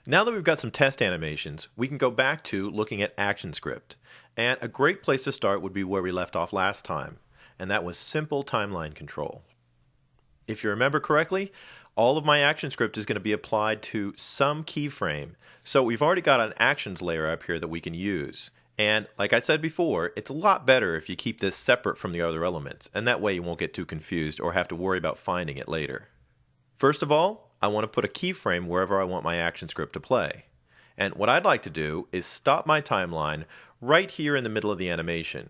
Now that we've got some test animations, we can go back to looking at ActionScript. And a great place to start would be where we left off last time, and that was simple timeline control. If you remember correctly, all of my ActionScript is going to be applied to some keyframe. So we've already got an actions layer up here that we can use. And like I said before, it's a lot better if you keep this separate from the other elements, and that way you won't get too confused or have to worry about finding it later. First of all, I want to put a keyframe wherever I want my ActionScript to play. And what I'd like to do is stop my timeline right here in the middle of the animation.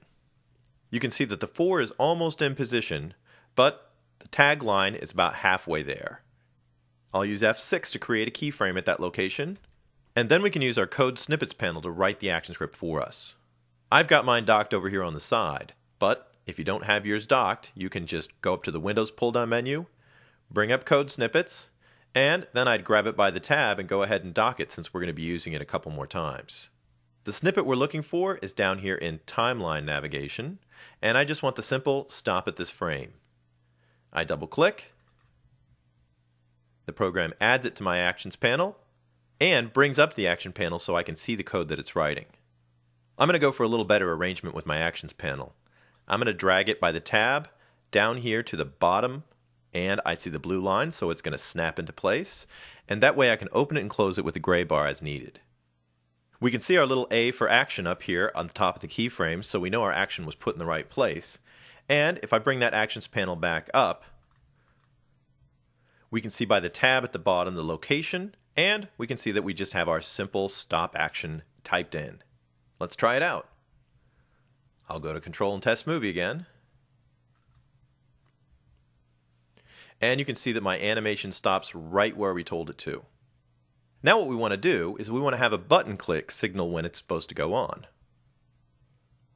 You can see that the 4 is almost in position, but the tag line is about halfway there. I'll use F6 to create a keyframe at that location, and then we can use our Code Snippets panel to write the ActionScript for us. I've got mine docked over here on the side, but if you don't have yours docked, you can just go up to the Windows pull-down menu, bring up Code Snippets, and then I'd grab it by the tab and go ahead and dock it since we're going to be using it a couple more times. The snippet we're looking for is down here in Timeline Navigation, and I just want the simple stop at this frame. I double-click, the program adds it to my Actions panel, and brings up the Action panel so I can see the code that it's writing. I'm going to go for a little better arrangement with my Actions panel. I'm going to drag it by the tab down here to the bottom, and I see the blue line, so it's going to snap into place, and that way I can open it and close it with the gray bar as needed. We can see our little A for action up here on the top of the keyframe, so we know our action was put in the right place. And if I bring that Actions panel back up, we can see by the tab at the bottom the location, and we can see that we just have our simple stop action typed in. Let's try it out. I'll go to Control and Test Movie again. And you can see that my animation stops right where we told it to. Now what we want to do is we want to have a button click signal when it's supposed to go on.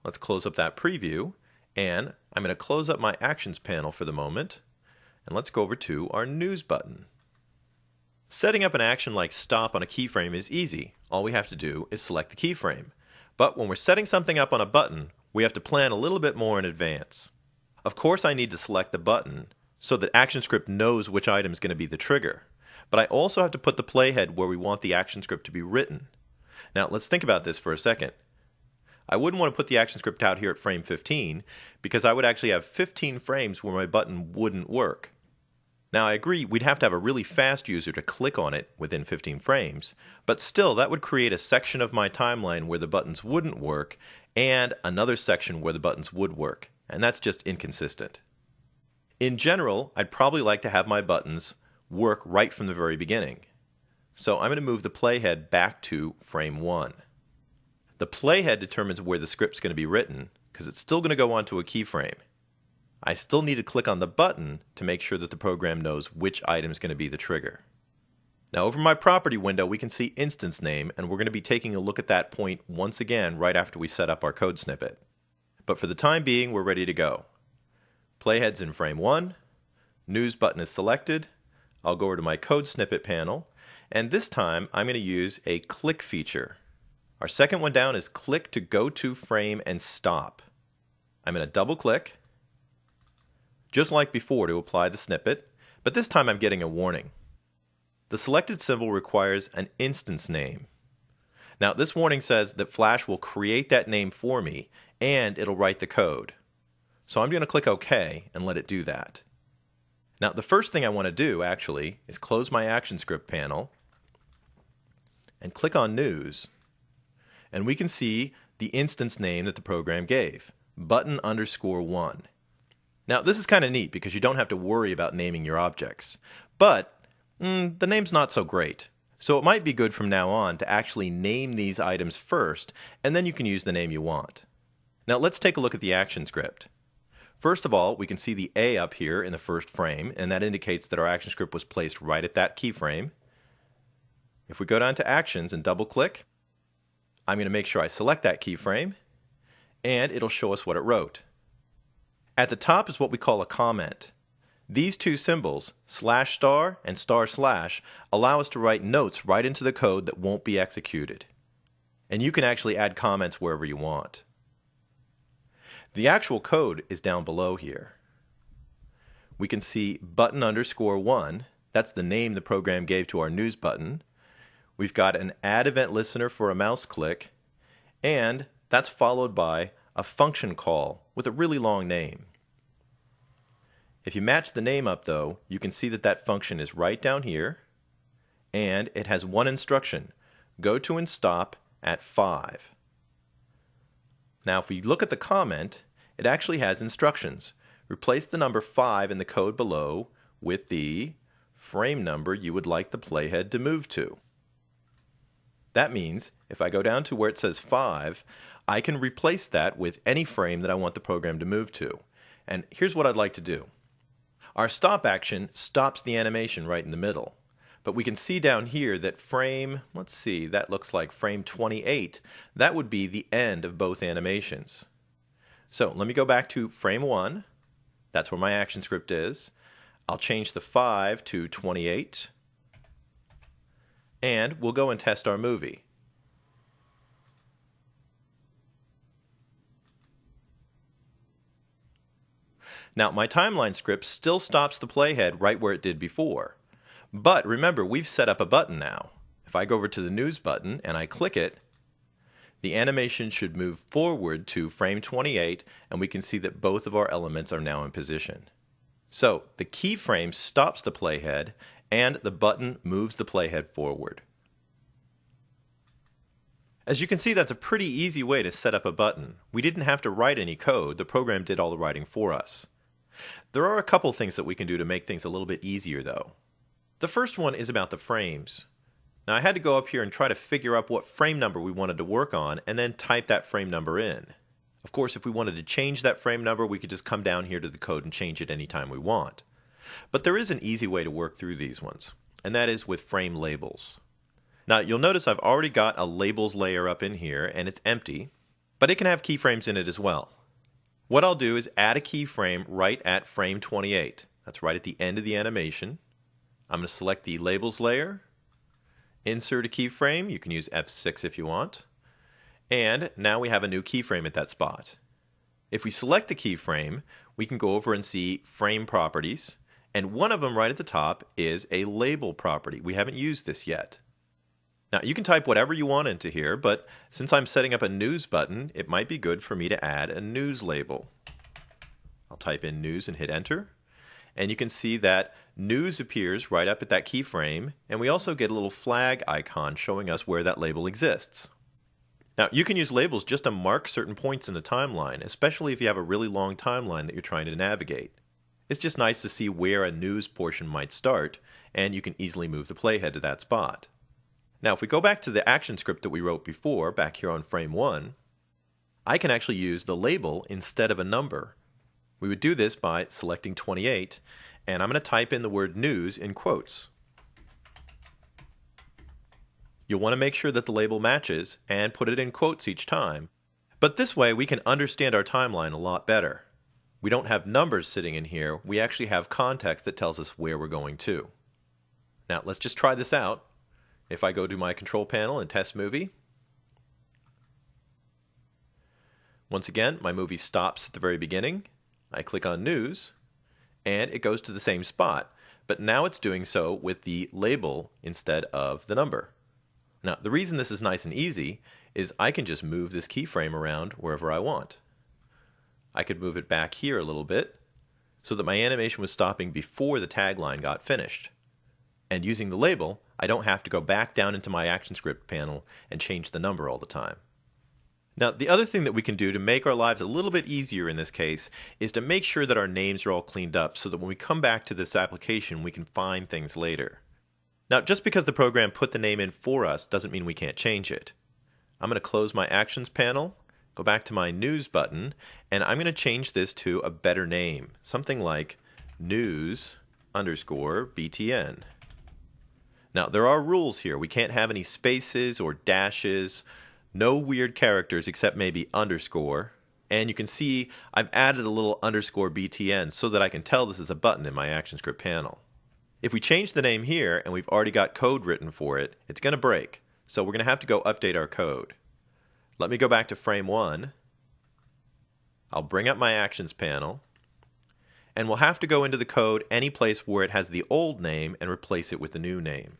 Let's close up that preview, and I'm going to close up my Actions panel for the moment, and let's go over to our News button. Setting up an action like stop on a keyframe is easy. All we have to do is select the keyframe. But when we're setting something up on a button, we have to plan a little bit more in advance. Of course I need to select the button so that ActionScript knows which item is going to be the trigger. But I also have to put the playhead where we want the ActionScript to be written. Now let's think about this for a second. I wouldn't want to put the ActionScript out here at frame 15 because I would actually have 15 frames where my button wouldn't work. Now I agree we'd have to have a really fast user to click on it within 15 frames, but still that would create a section of my timeline where the buttons wouldn't work and another section where the buttons would work, and that's just inconsistent. In general, I'd probably like to have my buttons work right from the very beginning. So I'm going to move the playhead back to frame 1. The playhead determines where the script's going to be written because it's still going to go onto a keyframe. I still need to click on the button to make sure that the program knows which item is going to be the trigger. Now over my property window we can see instance name, and we're going to be taking a look at that point once again right after we set up our code snippet. But for the time being we're ready to go. Playhead's in frame 1, News button is selected, I'll go over to my code snippet panel, and this time I'm going to use a click feature. Our second one down is click to go to frame and stop. I'm going to double click, just like before, to apply the snippet, but this time I'm getting a warning. The selected symbol requires an instance name. Now this warning says that Flash will create that name for me and it'll write the code. So I'm going to click OK and let it do that. Now the first thing I want to do actually is close my ActionScript panel and click on News, and we can see the instance name that the program gave, button_1. Now this is kind of neat because you don't have to worry about naming your objects, but the name's not so great. So it might be good from now on to actually name these items first, and then you can use the name you want. Now let's take a look at the ActionScript. First of all, we can see the A up here in the first frame, and that indicates that our ActionScript was placed right at that keyframe. If we go down to Actions and double click, I'm going to make sure I select that keyframe, and it'll show us what it wrote. At the top is what we call a comment. These two symbols, /* and */, allow us to write notes right into the code that won't be executed. And you can actually add comments wherever you want. The actual code is down below here. We can see button_1, that's the name the program gave to our news button. We've got an add event listener for a mouse click, and that's followed by a function call with a really long name. If you match the name up though, you can see that that function is right down here, and it has one instruction: go to and stop at 5. Now if we look at the comment, it actually has instructions. Replace the number 5 in the code below with the frame number you would like the playhead to move to. That means if I go down to where it says 5, I can replace that with any frame that I want the program to move to. And here's what I'd like to do. Our stop action stops the animation right in the middle. But we can see down here that frame, let's see, that looks like frame 28. That would be the end of both animations. So let me go back to frame 1. That's where my action script is. I'll change the 5 to 28. And we'll go and test our movie. Now my timeline script still stops the playhead right where it did before. But remember, we've set up a button now. If I go over to the news button and I click it, the animation should move forward to frame 28, and we can see that both of our elements are now in position. So the keyframe stops the playhead, and the button moves the playhead forward. As you can see, that's a pretty easy way to set up a button. We didn't have to write any code. The program did all the writing for us. There are a couple things that we can do to make things a little bit easier, though. The first one is about the frames. Now I had to go up here and try to figure out what frame number we wanted to work on and then type that frame number in. Of course, if we wanted to change that frame number, we could just come down here to the code and change it anytime we want. But there is an easy way to work through these ones, and that is with frame labels. Now you'll notice I've already got a labels layer up in here and it's empty, but it can have keyframes in it as well. What I'll do is add a keyframe right at frame 28. That's right at the end of the animation. I'm going to select the labels layer, insert a keyframe. You can use F6 if you want. And now we have a new keyframe at that spot. If we select the keyframe, we can go over and see frame properties, and one of them right at the top is a label property. We haven't used this yet. Now you can type whatever you want into here, but since I'm setting up a news button, it might be good for me to add a news label. I'll type in news and hit enter, and you can see that news appears right up at that keyframe, and we also get a little flag icon showing us where that label exists. Now you can use labels just to mark certain points in the timeline, especially if you have a really long timeline that you're trying to navigate. It's just nice to see where a news portion might start, and you can easily move the playhead to that spot. Now if we go back to the action script that we wrote before, back here on frame 1, I can actually use the label instead of a number. We would do this by selecting 28, and I'm going to type in the word news in quotes. You'll want to make sure that the label matches and put it in quotes each time. But this way we can understand our timeline a lot better. We don't have numbers sitting in here, we actually have context that tells us where we're going to. Now let's just try this out. If I go to my control panel and test movie, once again my movie stops at the very beginning. I click on news and it goes to the same spot, but now it's doing so with the label instead of the number. Now the reason this is nice and easy is I can just move this keyframe around wherever I want. I could move it back here a little bit so that my animation was stopping before the tagline got finished. And using the label, I don't have to go back down into my ActionScript panel and change the number all the time. Now the other thing that we can do to make our lives a little bit easier in this case is to make sure that our names are all cleaned up so that when we come back to this application we can find things later. Now just because the program put the name in for us doesn't mean we can't change it. I'm going to close my Actions panel, go back to my News button, and I'm going to change this to a better name, something like News_BTN. Now there are rules here. We can't have any spaces or dashes, no weird characters except maybe underscore, and you can see I've added a little _BTN so that I can tell this is a button in my ActionScript panel. If we change the name here and we've already got code written for it, it's going to break. So we're going to have to go update our code. Let me go back to frame 1. I'll bring up my Actions panel, and we'll have to go into the code any place where it has the old name and replace it with the new name.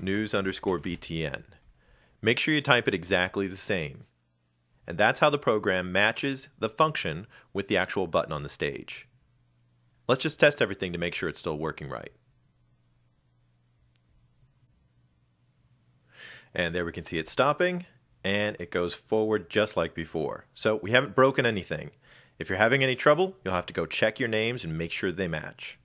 news_btn. Make sure you type it exactly the same. And that's how the program matches the function with the actual button on the stage. Let's just test everything to make sure it's still working right. And there we can see it stopping, and it goes forward just like before. So we haven't broken anything. If you're having any trouble, you'll have to go check your names and make sure they match.